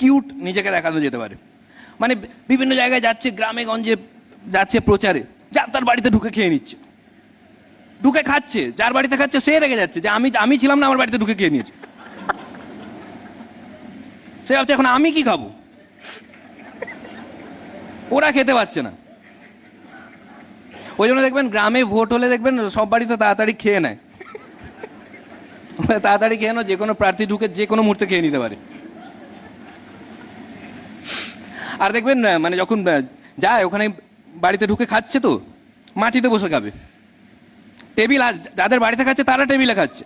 Cute নিজেকে দেখানো যেতে পারে। মানে বিভিন্ন জায়গায় যাচ্ছে, গ্রামে গঞ্জে যাচ্ছে প্রচারে, যা তার বাড়িতে ঢুকে খেয়ে নিচ্ছে, ঢুকে খাচ্ছে, যার বাড়িতে খাচ্ছে সে রেগে যাচ্ছে যে আমি ছিলাম না, আমার বাড়িতে ঢুকে খেয়ে নিয়েছে। সে ভাবছে এখন আমি কি খাবো, ওরা খেতে পাচ্ছে না। ওই জন্য দেখবেন গ্রামে ভোট হলে দেখবেন সব বাড়িতে তাড়াতাড়ি খেয়ে নেয়, তাড়াতাড়ি খেয়ে নেয়, যে কোনো প্রার্থী ঢুকে যে কোনো মুহূর্তে খেয়ে নিতে পারে। আর দেখবেন মানে যখন যায় ওখানে বাড়িতে ঢুকে খাচ্ছে তো মাটিতে বসে খাবে, টেবিল আর যাদের বাড়িতে খাচ্ছে তারা টেবিলে খাচ্ছে,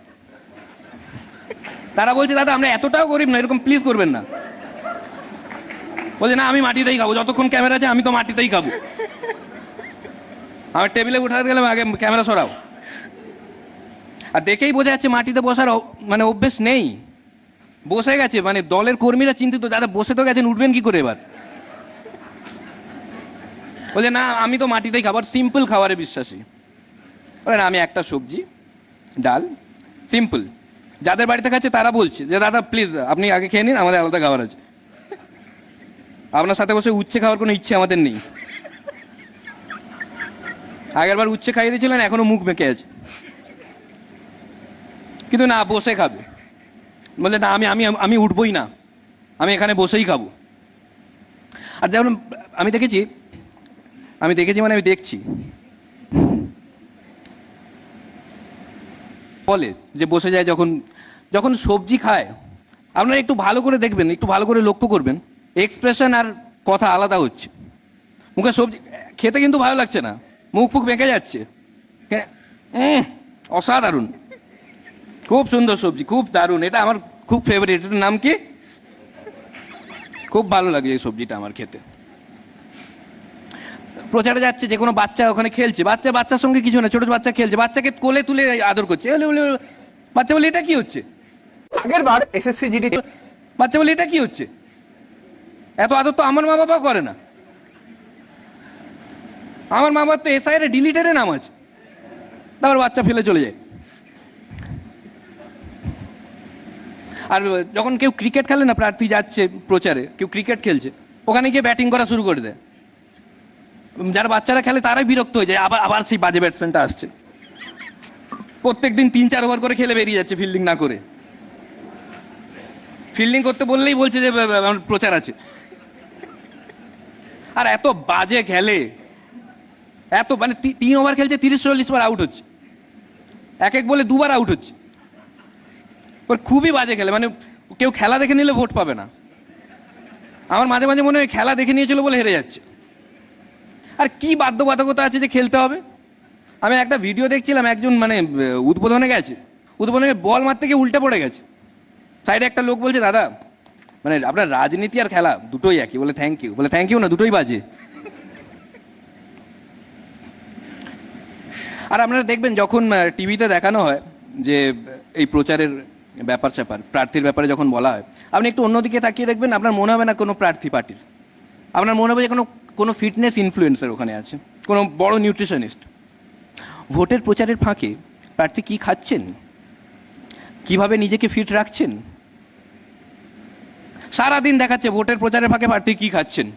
তারা বলছে দাদা আমরা এতটাও গরিব না, এরকম প্লিজ করবেন না। বলছে না আমি মাটিতেই খাবো, যতক্ষণ ক্যামেরা আছে আমি তো মাটিতেই খাবো, আমার টেবিলে উঠাতে গেলে আগে ক্যামেরা সরাও। আর দেখেই বোঝা যাচ্ছে মাটিতে বসার মানে অভ্যেস নেই, বসে গেছে, মানে দলের কর্মীরা চিন্তিত, যারা বসে তো গেছেন উঠবেন কি করে এবার। বলছে না আমি তো মাটিতেই খাবার, সিম্পল খাবারে বিশ্বাসী। বলে না আমি একটা সবজি ডাল সিম্পল। যাদের বাড়িতে খাচ্ছে তারা বলছে যে দাদা প্লিজ আপনি আগে খেয়ে নিন, আমাদের আলাদা খাবার আছে, আপনার সাথে বসে উচ্ছে খাওয়ার কোনো ইচ্ছে আমাদের নেই। আগের বার উচ্ছে খাইয়ে দিয়েছিলেন, এখনো মুখ বেঁকে আছে, কিন্তু না বসে খাবে। বললে না আমি আমি আমি উঠবই না, আমি এখানে বসেই খাবো। আর যেমন আমি দেখেছি মানে আমি দেখছি বলে যে বসে যায় যখন যখন সবজি খায়, আপনারা একটু ভালো করে দেখবেন, একটু ভালো করে লক্ষ্য করবেন, এক্সপ্রেশন আর কথা আলাদা হচ্ছে। মুখে সবজি খেতে কিন্তু ভালো লাগছে না, মুখ ফুক বেঁকে যাচ্ছে, অসাধারণ, খুব সুন্দর সবজি, খুব দারুণ, এটা আমার খুব ফেভারিট, এটার নাম কি, খুব ভালো লাগে এই সবজিটা আমার খেতে। প্রচারে যাচ্ছে, যে কোনো বাচ্চা ওখানে খেলছে, বাচ্চার সঙ্গে কিছু না, ছোট বাচ্চা খেলছে, বাচ্চাকে কোলে তুলে আদর করছে, বাচ্চা বলে এটা কি হচ্ছে, আগের বার এসএসসি জিডি, বাচ্চা বলে এটা কি হচ্ছে, এত আদর তো আমার মা বাবা করে না, আমার মা বাবার তো এসআই এর ডিলিটেডে নাম আছে, তারপর বাচ্চা ফেলে চলে যায়। আর যখন কেউ ক্রিকেট খেলে না, প্রার্থী যাচ্ছে প্রচারে, কেউ ক্রিকেট খেলছে, ওখানে গিয়ে ব্যাটিং করা শুরু করে দেয়, যারা বাচ্চারা খেলে তারাই বিরক্ত হয়ে যায়, আবার সেই বাজে ব্যাটসম্যানটা আসছে, প্রত্যেকদিন 3-4 ওভার করে খেলে বেরিয়ে যাচ্ছে ফিল্ডিং না করে, ফিল্ডিং করতে বললেই বলছে যে আমার প্রচার আছে। আর এত বাজে খেলে, এত মানে 3 ওভার খেলছে, 30-40 বার আউট হচ্ছে, এক বলে 2 বার আউট হচ্ছে, খুবই বাজে খেলে, মানে কেউ খেলা দেখে নিলে ভোট পাবে না। আমার মাঝে মাঝে মনে হয় খেলা দেখে নিয়েছিল বলে হেরে যাচ্ছে। আর কি বাধ্যবাধকতা আছে যে খেলতে হবে। আমি একটা ভিডিও দেখছিলাম, একজন মানে উদ্বোধনে গেছে, উদ্বোধনে বল মারতে গিয়ে উল্টে পড়ে গেছে, সাইডে একটা লোক বলছে দাদা মানে আপনার রাজনীতি আর খেলা দুটোই একই, বলে থ্যাংক ইউ, বলে থ্যাংক ইউ না, দুটোই বাজে। আর আপনারা দেখবেন যখন টিভিতে দেখানো হয় যে এই প্রচারের ব্যাপার স্যাপার, প্রার্থীর ব্যাপারে যখন বলা হয়, আপনি একটু অন্যদিকে তাকিয়ে দেখবেন, আপনার মনে হবে না কোনো প্রার্থী পার্টির, আপনার মনে হবে যে কোনো ফিটনেস ইনফ্লুয়েন্সার ওখানে আছে, কোনো বড় নিউট্রিশনিস্ট। ভোটের প্রচারের ফাঁকে প্রার্থী কি খাচ্ছেন, কিভাবে নিজেকে ফিট রাখছেন, সারাদিন দেখাচ্ছে ভোটের প্রচারের ফাঁকে প্রার্থী কি খাচ্ছেন।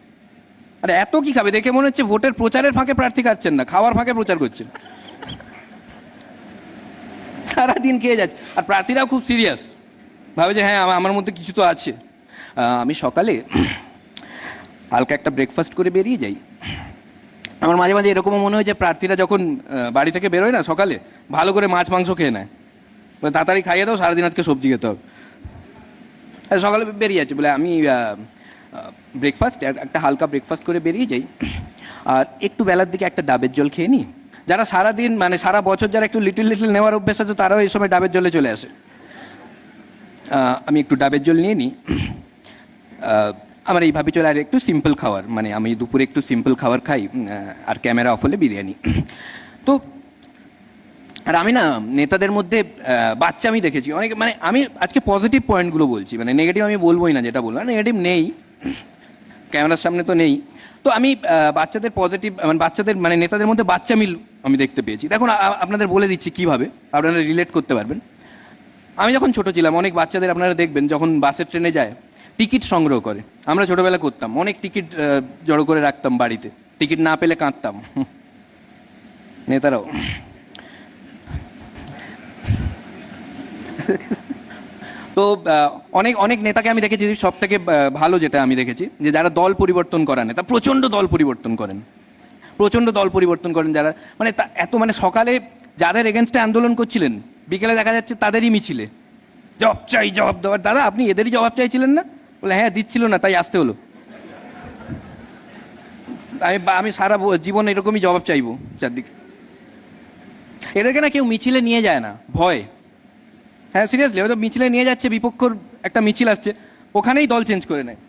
আরে এত কি খাবে, দেখে মনে হচ্ছে ভোটের প্রচারের ফাঁকে প্রার্থী খাচ্ছেন না, খাওয়ার ফাঁকে প্রচার করছেন, সারাদিন খেয়ে যাচ্ছে। আর প্রার্থীরাও খুব সিরিয়াস, ভাবে যে হ্যাঁ আমার মধ্যে কিছু তো আছে। আমি সকালে হালকা একটা ব্রেকফাস্ট করে বেরিয়ে যাই, আমার মাঝে মাঝে এরকমও মনে হয় যে প্রার্থীরা যখন বাড়ি থেকে বেরোয় না সকালে, ভালো করে মাছ মাংস খেয়ে নেয়, তাড়াতাড়ি খাইয়ে দাও, সারাদিন আজকে সবজি খেতে হবে। সকালে বেরিয়ে যাচ্ছে বলে আমি ব্রেকফাস্ট, একটা হালকা ব্রেকফাস্ট করে বেরিয়ে যাই, আর একটু বেলার দিকে একটা ডাবের জল খেয়ে নিই। যারা সারাদিন মানে সারা বছর যারা একটু লিটল নেওয়ার অভ্যেস আছে, তারাও এই সময় ডাবের জলে চলে আসে। আমি একটু ডাবের জল নিয়ে নিই, আমার এইভাবে চলে। আর একটু সিম্পল খাবার, মানে আমি দুপুরে একটু সিম্পল খাবার খাই, আর ক্যামেরা অফ হলে বিরিয়ানি। তো আর আমি না নেতাদের মধ্যে বাচ্চা আমি দেখেছি অনেক, মানে আমি আজকে পজিটিভ পয়েন্টগুলো বলছি, মানে নেগেটিভ আমি বলবোই না, যেটা বললাম নেগেটিভ নেই, ক্যামেরার সামনে তো নেই। তো আমি বাচ্চাদের পজিটিভ, মানে বাচ্চাদের মানে নেতাদের মধ্যে বাচ্চা মিল আমি দেখতে পেয়েছি। দেখুন আপনাদের বলে দিচ্ছি কিভাবে আপনারা রিলেট করতে পারবেন। আমি যখন ছোট ছিলাম, অনেক বাচ্চাদের আপনারা দেখবেন যখন বাসের ট্রেনে যায়, টিকিট সংগ্রহ করে। আমরা ছোটবেলা করতাম, অনেক টিকিট জড়ো করে রাখতাম বাড়িতে, টিকিট না পেলে কাঁদতাম। নেতারাও। তো অনেক অনেক নেতাকে আমি দেখেছি, সব থেকে ভালো যেটা আমি দেখেছি যে যারা দল পরিবর্তন করা নেতা, প্রচন্ড দল পরিবর্তন করেন, প্রচন্ড দল পরিবর্তন করেন যারা, মানে এত মানে সকালে যাদের এগেনস্টে আন্দোলন করছিলেন বিকেলে দেখা যাচ্ছে তাদেরই মিছিলে জবাব চাই, জবাব দেওয়ার। দাদা আপনি এদেরই জবাব চাইছিলেন না? বলে হ্যাঁ দিচ্ছিল না তাই আসতে হলো। আমি সারা জীবন এরকমই জবাব চাইবো চারদিকে। এদেরকে না কেউ মিছিলে নিয়ে যায় না, ভয়। হ্যাঁ সিরিয়াসলি, হয়তো মিছিলে নিয়ে যাচ্ছে, বিপক্ষর একটা মিছিল আসছে, ওখানেই দল চেঞ্জ করে নেয়।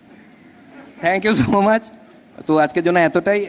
Thank you so much. তো আজকের জন্য এতটাই।